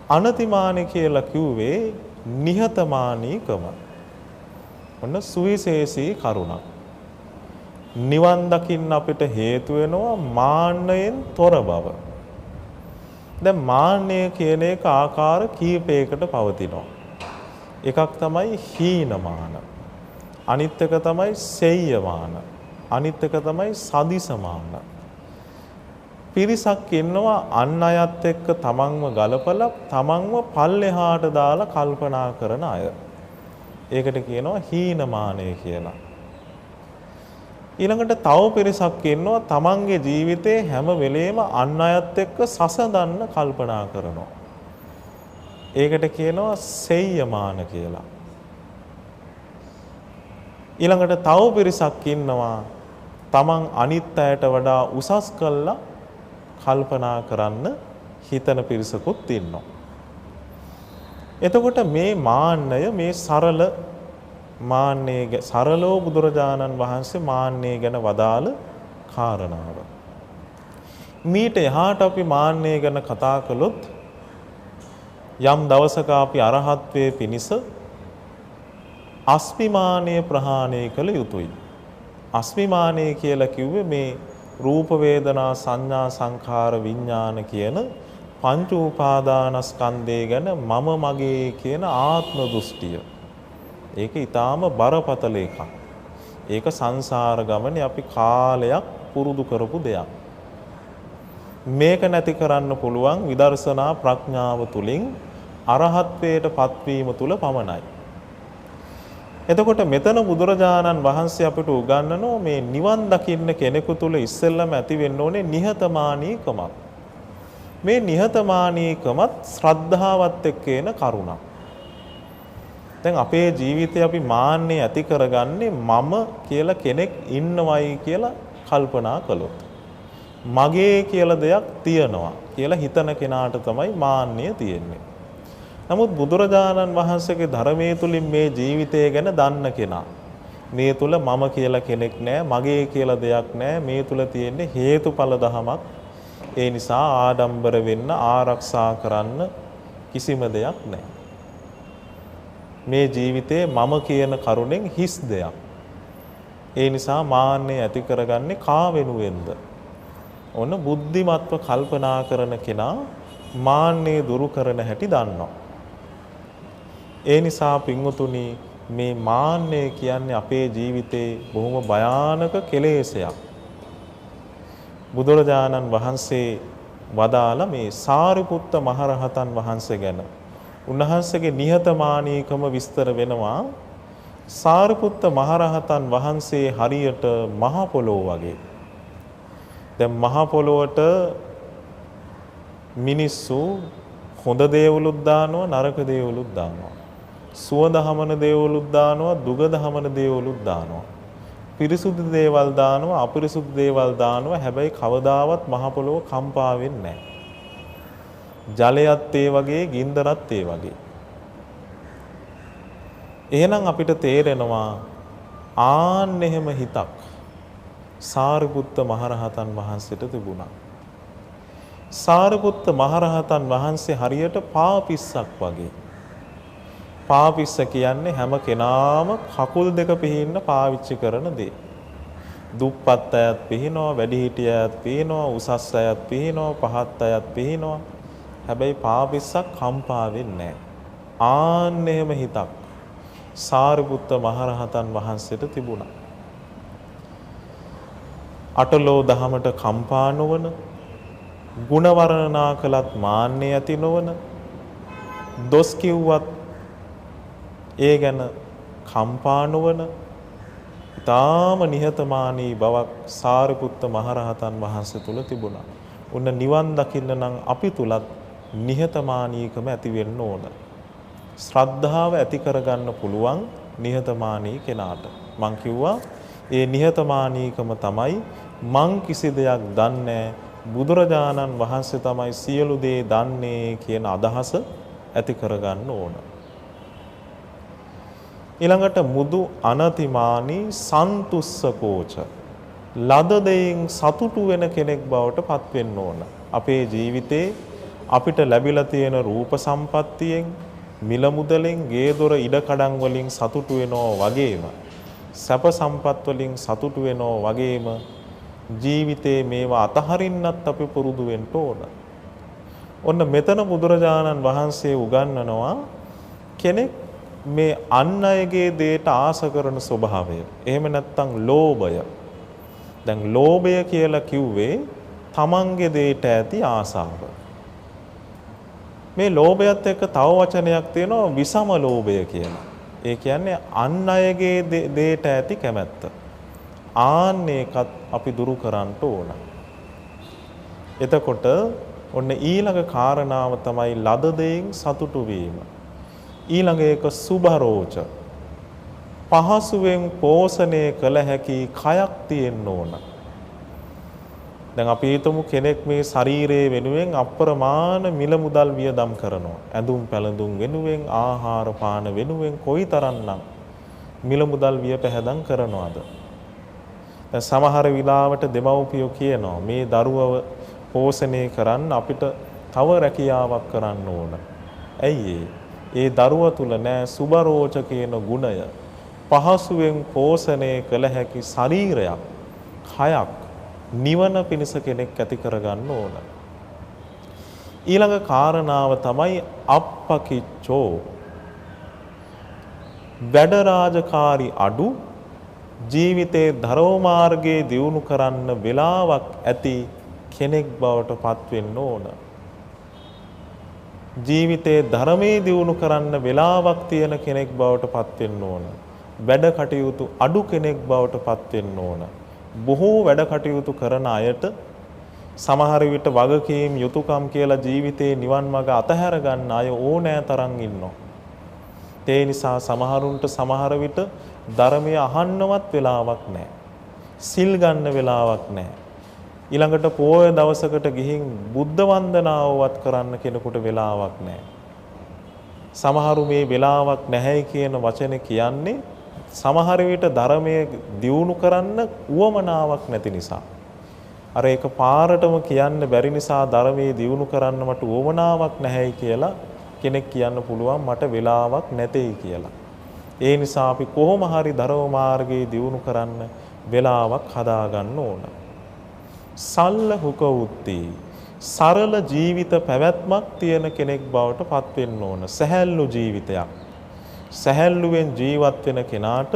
Speaker 2: අනතිමානී කියලා කිව්වේ නිහතමානීකම. ඔන්න සුවිශේෂී කරුණක්. නිවන් දකින්න අපිට හේතු වෙනවා මාන්නයෙන් තොර බව. දැන් මාන්නය කියන එක ආකාර කීපයකට පවතිනවා. එකක් තමයි හීනමාන. අනිත් එක තමයි සෙය්‍යමාන. අනිත් එක තමයි සදිසමාන. පිරිසක් ඉන්නවා අන් අයත් එක්ක තමන්ව ගලපලා තමන්ව පල්ලෙහාට දාලා කල්පනා කරන අය. ඒකට කියනවා හීනමානය කියලා. ඊළඟට තව පිරිසක් ඉන්නවා තමන්ගේ ජීවිතේ හැම වෙලේම අන් අයත් එක්ක සසඳන්න කල්පනා කරනවා. ඒකට කියනවා සෙය්‍යමාන කියලා. ඊළඟට තව පිරිසක් ඉන්නවා තමන් අනිත් අයට වඩා උසස් කළා කල්පනා කරන්න හිතන පිරිසකුත් ඉන්නවා. එතකොට මේ මාන්නය, මේ සරල මාන්නේ සරලව බුදුරජාණන් වහන්සේ මාන්නේ ගැන වදාළ කාරණාව. මීට එහාට අපි මාන්නේ ගැන කතා කළොත් යම් දවසක අපි අරහත්ත්වයේ පිණිස අස්මිමානය ප්‍රහාණය කළ යුතුයි. අස්මිමානය කියලා කිව්වේ මේ රූප වේදනා සංඥා සංඛාර විඥාන කියන පංච උපාදානස්කන්ධය ගැන මම මගේ කියන ආත්ම දෘෂ්ටිය. ඒක ඊටාම බරපතල එකක්. ඒක සංසාර ගමනේ අපි කාලයක් පුරුදු කරපු දෙයක්. මේක නැති කරන්න පුළුවන් විදර්ශනා ප්‍රඥාව තුලින් අරහත්ත්වයට පත්වීම තුල පමණයි. එතකොට මෙතන බුදුරජාණන් වහන්සේ අපිට උගන්වනවා මේ නිවන් දකින්න කෙනෙකු තුල ඉස්සෙල්ලම ඇති වෙන්න ඕනේ නිහතමානීකමක්. මේ නිහතමානීකමත් ශ්‍රද්ධාවත් එක්ක එන කරුණක්. දැන් අපේ ජීවිතේ අපි මාන්නේ ඇති කරගන්නේ මම කියලා කෙනෙක් ඉන්නවයි කියලා කල්පනා කළොත්. මගේ කියලා දෙයක් තියනවා කියලා හිතන කෙනාට තමයි මාන්නය තියෙන්නේ. නමුත් බුදුරජාණන් වහන්සේගේ ධර්මයේ තුලින් මේ ජීවිතය ගැන දන්න කෙනා මේ තුල මම කියලා කෙනෙක් නැහැ, මගේ කියලා දෙයක් නැහැ, මේ තුල තියෙන්නේ හේතුඵල ධමයක්. ඒ නිසා ආඩම්බර වෙන්න, ආරක්ෂා කරන්න කිසිම දෙයක් නැහැ. මේ ජීවිතේ මම කියන කරුණෙන් හිස් දෙයක්. ඒ නිසා මාන්නේ ඇති කරගන්නේ කා වෙනුවෙන්ද? ඔන්න බුද්ධිමත්ව කල්පනා කරන කෙනා මාන්නේ දුරු කරන හැටි දන්නවා. ඒ නිසා පින්වතුනි මේ මාන්නය කියන්නේ අපේ ජීවිතේ බොහොම භයානක කෙලෙසයක්. බුදුරජාණන් වහන්සේ වදාළ මේ සාරිපුත්ත මහරහතන් වහන්සේ ගැන උන්වහන්සේගේ නිහතමානීකම විස්තර වෙනවා. සාරිපුත්ත මහරහතන් වහන්සේ හරියට මහ පොළොව වගේ. දැන් මහ පොළොවට මිනිස්සු හොඳ දේවලුත් දානවා නරක දේවලුත් දානවා. සුවඳ හමන දේවලුත් දානවා දුගඳ හමන දේවලුත් දානවා. පිරිසුදු දේවල් දානවා අපිරිසුදු දේවල් දානවා. හැබැයි කවදාවත් මහ පොළොව කම්පා වෙන්නේ නැහැ. ජලයත් ඒ වගේ ගින්දරත් ඒ වගේ. එහෙනම් අපිට තේරෙනවා ආන්න එහෙම හිතක් සාරිපුත්ත මහරහතන් වහන්සේට තිබුණා. සාරිපුත්ත මහරහතන් වහන්සේ හරියට පාපිස්සක් වගේ. පාපිස්ස කියන්නේ හැම කෙනාම කකුල් දෙක පිහින්න පාවිච්චි කරන දේ. දුප්පත් අයත් පිහිනවා, වැඩිහිටිය අයත් පිහිනවා, උසස් අයත් පිහිනවා, පහත් අයත් පිහිනවා. හැබැයි පාපිස්සක් කම්පා වෙන්නේ නැහැ. ආන්න එහෙම හිතක් සාරිපුත්ත මහරහතන් වහන්සේට තිබුණා. අටලෝ දහමට කම්පා නොවන, ගුණ වර්ණනා කළත් මාන්නේ ඇති නොවන, දොස් කිව්වත් ඒ ගැන කම්පා නොවන, ඊටාම නිහතමානී බවක් සාරිපුත්ත මහරහතන් වහන්සේ තුල තිබුණා. උන්න නිවන් දකින්න නම් අපි තුලත් නිහතමානීකම ඇති වෙන්න ඕන. ශ්‍රද්ධාව ඇති කරගන්න පුළුවන් නිහතමානී කෙනාට. මං කිව්වා ඒ නිහතමානීකම තමයි මං කිසි දෙයක් දන්නේ බුදුරජාණන් වහන්සේ තමයි සියලු දේ දන්නේ කියන අදහස ඇති කරගන්න ඕන. ඊළඟට මුදු අනතිමානී සන්තුස්සකෝච ලද දෙයින් සතුටු වෙන කෙනෙක් බවට පත් වෙන්න ඕන. අපේ ජීවිතේ අපිට ලැබිලා තියෙන රූප සම්පත්තියෙන් මිල මුදලෙන් ගේ දොර ඉඩ කඩම් වලින් සතුටු වෙනෝ වගේම සැප සම්පත් වලින් සතුටු වෙනෝ වගේම ජීවිතේ මේවා අතහරින්නත් අපි පුරුදු වෙන්න ඕන. ඔන්න මෙතන බුදුරජාණන් වහන්සේ උගන්වනවා කෙනෙක් මේ අන් අයගේ දේට ආස කරන ස්වභාවය. එහෙම නැත්නම් ලෝභය. දැන් ලෝභය කියලා කිව්වේ තමන්ගේ දේට ඇති ආසාව. මේ ලෝභයත් එක්ක තව වචනයක් තියෙනවා විසම ලෝභය කියලා. ඒ කියන්නේ අන් අයගේ දේට ඇති කැමැත්ත. ආන්න ඒකත් අපි දුරු කරන්න ඕන. එතකොට ඔන්න ඊළඟ කාරණාව තමයි ලද දෙයින් සතුටු වීම. ඊළඟ එක සුභරෝච. පහසුවෙන් පෝෂණය කළ හැකි කයක් තියෙන්න ඕන. දැන් අපි හිතමු කෙනෙක් මේ ශරීරයේ වෙනුවෙන් අප්‍රමාණ මිල මුදල් වියදම් කරනවා. ඇඳුම් පැළඳුම් වෙනුවෙන්, ආහාර පාන වෙනුවෙන් කොයිතරම්නම් මිල මුදල් වියපැහැදම් කරනවද? දැන් සමහර විලාවට දෙමව්පියෝ කියනවා මේ දරුවව පෝෂණය කරන්න අපිට තව රැකියාවක් කරන්න ඕන. ඇයි ඒ දරුවා තුල නෑ සුභරෝච කියන ගුණය. පහසුවෙන් පෝෂණය කළ හැකි ශරීරයක්, කයක් නිවන පිණිස කෙනෙක් ඇති කරගන්න ඕන. ඊළඟ කාරණාව තමයි අප්පකිච්චෝ. වැඩ රාජකාරි අඩු ජීවිතේ ධර්ම මාර්ගයේ දියුණු කරන්න වෙලාවක් ඇති කෙනෙක් බවට පත් වෙන්න ඕන. ජීවිතේ ධර්මයේ දියුණු කරන්න වෙලාවක් තියෙන කෙනෙක් බවට පත් වෙන්න ඕන. වැඩ කටයුතු අඩු කෙනෙක් බවට පත් වෙන්න ඕන. බොහෝ වැඩ කටයුතු කරන අයට සමහර විට වගකීම් යුතුයකම් කියලා ජීවිතේ නිවන් මඟ අතහැර ගන්න අය ඕනෑ තරම් ඉන්නවා. ඒ නිසා සමහරුන්ට සමහර විට ධර්මය අහන්නවත් වෙලාවක් නැහැ. සිල් ගන්න වෙලාවක් නැහැ. ඊළඟට පොය දවසකට ගිහින් බුද්ධ වන්දනාවවත් කරන්න කෙනෙකුට වෙලාවක් නැහැ. සමහරු මේ වෙලාවක් නැහැයි කියන වචනේ කියන්නේ සමහර විට ධර්මයේ දියුණු කරන්න උවමනාවක් නැති නිසා. අර ඒක පාරටම කියන්න බැරි නිසා ධර්මයේ දියුණු කරන්න මට උවමනාවක් නැහැයි කියලා කෙනෙක් කියන්න පුළුවන් මට වෙලාවක් නැtei කියලා. ඒ නිසා අපි කොහොම හරි ධර්ම මාර්ගයේ දියුණු කරන්න වෙලාවක් හදාගන්න ඕන. සල්ල හුක උත්ති සරල ජීවිත පැවැත්මක් තියෙන කෙනෙක් බවට පත් වෙන්න ඕන. සැහැල්ලු ජීවිතයක්. සැහැල්ලුවෙන් ජීවත් වෙන කෙනාට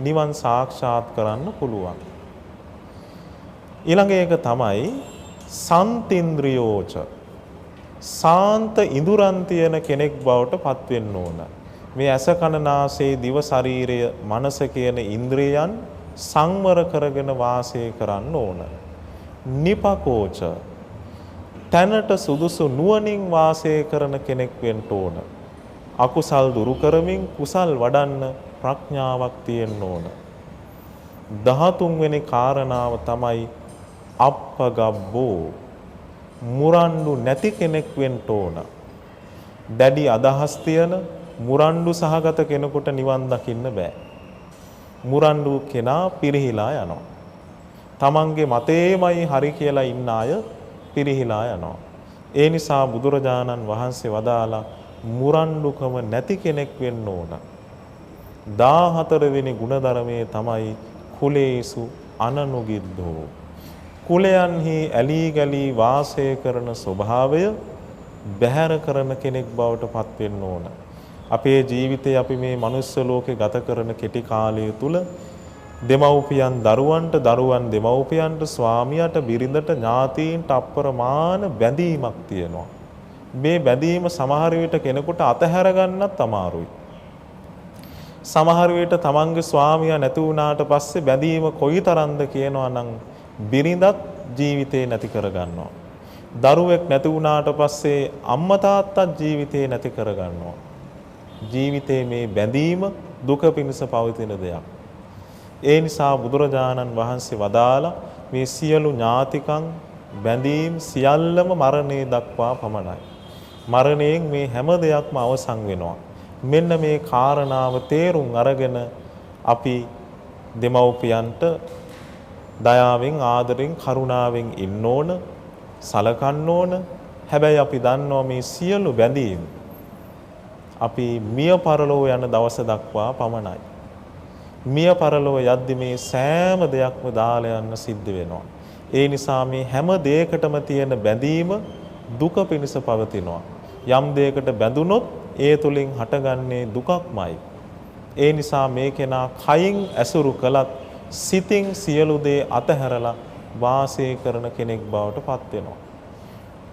Speaker 2: නිවන් සාක්ෂාත් කරන්න පුළුවන්. ඊළඟ එක තමයි සන්තින්ද්‍රියෝච. සාන්ත ඉඳුරන් තියෙන කෙනෙක් බවට පත් වෙන්න ඕන. මේ ඇස කන නාසය දිව ශරීරය මනස කියන ඉන්ද්‍රියයන් සංවර කරගෙන වාසය කරන්න ඕන. නිපකෝච තැනට සුදුසු නුවණින් වාසය කරන කෙනෙක් වෙන්න ඕන. අකුසල් දුරු කරමින් කුසල් වඩන්න ප්‍රඥාවක් තියෙන්න ඕන. 13 වෙනි කාරණාව තමයි අප්පගබ්බෝ. මුරණ්ඩු නැති කෙනෙක් වෙන්න ඕන. දැඩි අදහස් තියන මුරණ්ඩු සහගත කෙනෙකුට නිවන් දකින්න බෑ. මුරණ්ඩු කෙනා පිරිහිලා යනවා. තමන්ගේ මතේමයි හරි කියලා ඉන්න අය පිරිහිලා යනවා. ඒ නිසා බුදුරජාණන් වහන්සේ වදාලා මුරණ්ඩුකම නැති කෙනෙක් වෙන්න ඕන. 14 වෙනි ගුණධර්මයේ තමයි කුලේසු අනනුගිද්දෝ. කුලයන්හි ඇලී ගලී වාසය කරන ස්වභාවය බැහැර කරන කෙනෙක් බවට පත් වෙන්න ඕන. අපේ ජීවිතේ අපි මේ මනුස්ස ලෝකේ ගත කරන කෙටි කාලය තුල දෙමව්පියන් දරුවන්ට, දරුවන් දෙමව්පියන්ට, ස්වාමියාට, බිරිඳට, ඥාතීන්ට අප්‍රමාණ බැඳීමක් තියෙනවා. මේ බැඳීම සමහර විට කෙනෙකුට අතහැර ගන්නත් අමාරුයි. සමහර විට තමන්ගේ ස්වාමියා නැති වුණාට පස්සේ බැඳීම කොයිතරම්ද කියනවා නම් බිරිඳත් ජීවිතේ නැති කර ගන්නවා. දරුවෙක් නැති වුණාට පස්සේ අම්මා තාත්තත් ජීවිතේ නැති කර ගන්නවා. ජීවිතේ මේ බැඳීම දුක පිණිස පවතින දෙයක්. ඒ නිසා බුදුරජාණන් වහන්සේ වදාලා මේ සියලු ඥාතිකම් බැඳීම් සියල්ලම මරණය දක්වා පමණයි. මරණයෙන් මේ හැම දෙයක්ම අවසන් වෙනවා. මෙන්න මේ කාරණාව තේරුම් අරගෙන අපි දෙමව්පියන්ට දයාවෙන්, ආදරෙන්, කරුණාවෙන් ඉන්න ඕන, සලකන්න ඕන. හැබැයි අපි දන්නවා මේ සියලු බැඳීම් අපි මිය පරලෝ යන දවස දක්වා පමණයි. මිය පරලෝ යද්දි මේ සෑම දෙයක්ම දාලා යන්න සිද්ධ වෙනවා. ඒ නිසා මේ හැම දෙයකටම තියෙන බැඳීම දුක පිණිස පවතිනවා. යම් දෙයකට බැඳුනොත් ඒ තුලින් හටගන්නේ දුකක්මයි. ඒ නිසා මේ කෙනා කයින් ඇසුරු කළත් සිතින් සියලු දේ අතහැරලා වාසය කරන කෙනෙක් බවට පත් වෙනවා.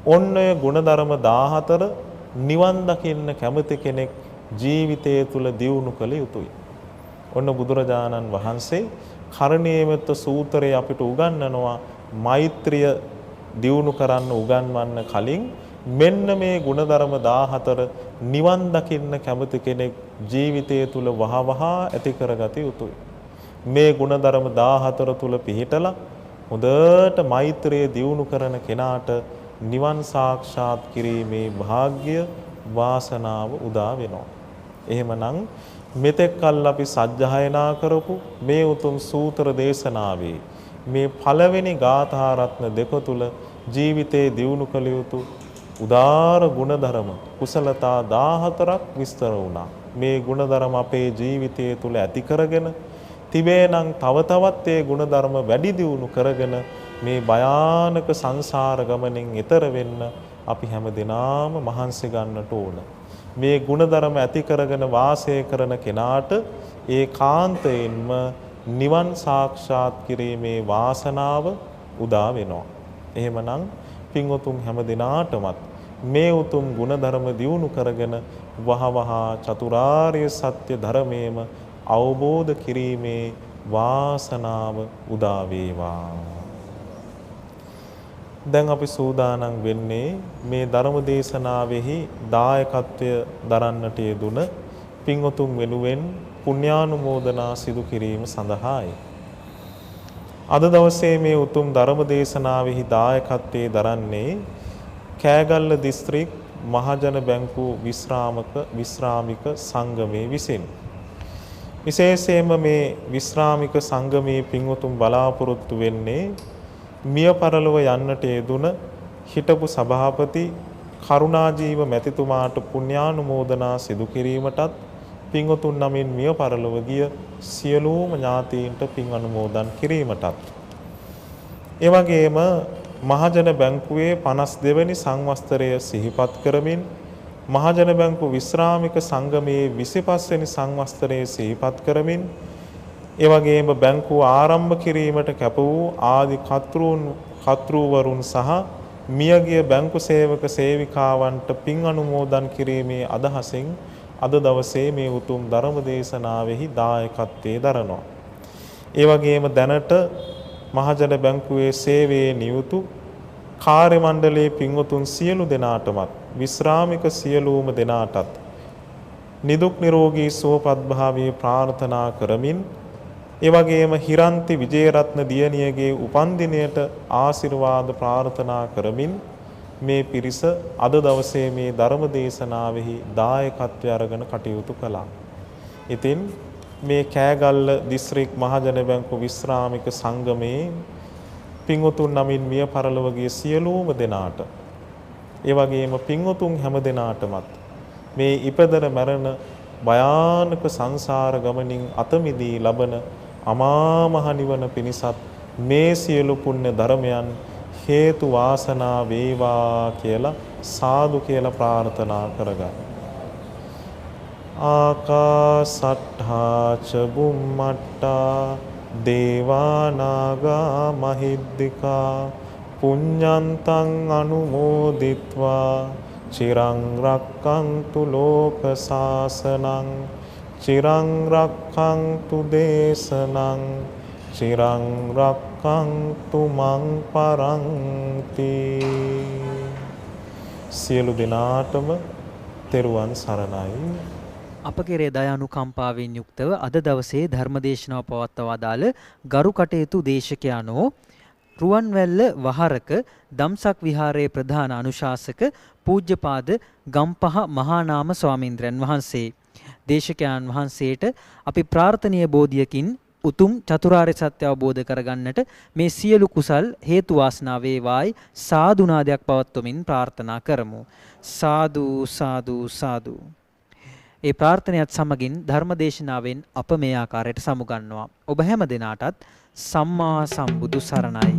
Speaker 2: ඔන්නය ගුණධර්ම 14 නිවන් දකින්න කැමති කෙනෙක් ජීවිතය තුල දියුණු කළ යුතුයි. ඔන්න බුදුරජාණන් වහන්සේ කරණීයමෙත්ත සූත්‍රයේ අපිට උගන්වනවා මෛත්‍රිය දියුණු කරන්න උගන්වන්න කලින් මෙන්න මේ ගුණධර්ම 14 නිවන් දකින්න කැමති කෙනෙක් ජීවිතය තුල වහවහ ඇති කරගත යුතුයි. මේ ගුණධර්ම 14 තුල පිහිටලා හොඳට මෛත්‍රිය දියුණු කරන කෙනාට නිවන් සාක්ෂාත් කිරීමේ වාග්ය වාසනාව උදා වෙනවා. එහෙමනම් මෙතෙක් කල් අපි සජ්ජායනා කරපු මේ උතුම් සූත්‍ර දේශනාවේ මේ පළවෙනි ගාථා රත්න දෙක තුල ජීවිතේ දියුණු කළ යුතු උදාර ගුණධර්ම කුසලතා 14ක් විස්තර වුණා. මේ ගුණධර්ම අපේ ජීවිතය තුල ඇති කරගෙන තිබේනම් තව තවත් ඒ ගුණධර්ම වැඩි දියුණු කරගෙන මේ භයානක සංසාර ගමනෙන් එතර වෙන්න අපි හැමදෙනාම මහන්සි ගන්නට ඕන. මේ ගුණධර්ම ඇති කරගෙන වාසය කරන කෙනාට ඒකාන්තයෙන්ම නිවන් සාක්ෂාත් කිරීමේ වාසනාව උදා වෙනවා. එහෙමනම් පින්වතුන් හැමදෙනාටමත් මේ උතුම් ගුණධර්ම දියුණු කරගෙන වහවහ චතුරාර්ය සත්‍ය ධර්මයේම අවබෝධ කිරීමේ වාසනාව උදා වේවා. දැන් අපි සූදානම් වෙන්නේ මේ ධර්ම දේශනාවෙහි දායකත්වය දරන්නට යෙදුන පින්වතුන් වෙනුවෙන් පුණ්‍යානුමෝදනා සිදු කිරීම සඳහායි. අද දවසේ මේ උතුම් ධර්ම දේශනාවෙහි දායකත්වයේ දරන්නේ කෑගල්ල දිස්ත්‍රික් මහජන බැංකු විශ්‍රාමික සංගමයේ විසින්. විශේෂයෙන්ම මේ විශ්‍රාමික සංගමයේ පින්වතුන් බලාපොරොත්තු වෙන්නේ මිය පරලොව යන්නට යෙදුන හිටපු සභාපති කරුණාජීව මැතිතුමාට පුණ්‍යානුමෝදනා සිදු කිරීමටත් පින්වතුන් නමින් මිය පරලොව ගිය සියලුම ඥාතීන්ට පින් අනුමෝදන් කිරීමටත් ඒ වගේම මහජන බැංකුවේ 52 වෙනි සංවත්සරය සිහිපත් කරමින් මහජන බැංකු විශ්‍රාමික සංගමයේ 25 වෙනි සංවත්සරය සිහිපත් කරමින් ඒ වගේම බැංකුව ආරම්භ කිරීමට කැප වූ ආදි කර්තෘවරුන් සහ මියගිය බැංකු සේවක සේවිකාවන්ට පින් අනුමෝදන් කිරීමේ අදහසින් අද දවසේ මේ උතුම් ධර්ම දේශනාවෙහි දායකත්වයේ දරනවා. ඒ වගේම දැනට මහජන බැංකුවේ සේවයේ නියුතු කාර්ය මණ්ඩලයේ පින්වතුන් සියලු දෙනාටමත් විශ්‍රාමික සියලුම දෙනාටත් නිදුක් නිරෝගී සුවපත් භාවයේ ප්‍රාර්ථනා කරමින් ඒ වගේම හිරන්ති විජේරත්න දියණියගේ උපන්දිනයට ආශිර්වාද ප්‍රාර්ථනා කරමින් මේ පිරිස අද දවසේ මේ ධර්ම දේශනාවෙහි දායකත්වය අරගෙන කටයුතු කළා. ඉතින් මේ කෑගල්ල දිස්ත්‍රික් මහජන බැංකුව විශ්‍රාමික සංගමේ පින්වතුන් නමින් මිය පරලොව ගිය සියලුම දෙනාට ඒ වගේම පින්වතුන් හැම දෙනාටමත් මේ ඉපදෙන මරණ භයානක සංසාර ගමනින් අත මිදී ලබන අමා මහ නිවන පිණිසත් මේ සියලු පුණ්‍ය ධර්මයන් හේතු වාසනා වේවා කියලා සාදු කියලා ප්‍රාර්ථනා කරගන්න. ආකාසට්ඨා ච බුම්මට්ටා දේවා නාග මහිද්దికා පුඤ්ඤන්තං අනුමෝදිත්වා චිරං රක්ඛන්තු ලෝක සාසනං චිරං රක්ඛන්තු දේශනං චිරං රක්ඛන්තු මං පරන්ති. සියලු දෙනාටම තෙරුවන් සරණයි.
Speaker 1: අප කෙරේ දයානුකම්පාවෙන් යුක්තව අද දවසේ ධර්මදේශනාව පවත්වා දාල ගරු කටයුතු දේශකයාණෝ රුවන්වැල්ල වහරක දම්සක් විහාරයේ ප්‍රධාන අනුශාසක පූජ්‍යපාද ගම්පහ මහානාම ස්වාමීන්ද්‍රයන් වහන්සේ. දේශකයන් වහන්සේට අපි ප්‍රාර්ථනීය බෝධියකින් උතුම් චතුරාර්ය සත්‍ය අවබෝධ කරගන්නට මේ සියලු කුසල් හේතු වාසනා වේවායි සාදු නාදයක් පවත්වමින් ප්‍රාර්ථනා කරමු. සාදු සාදු සාදු. ඒ ප්‍රාර්ථනයත් සමගින් ධර්මදේශනාවෙන් අප මේ ආකාරයට සමුගන්නවා. ඔබ හැම දිනාටත් සම්මා සම්බුදු සරණයි.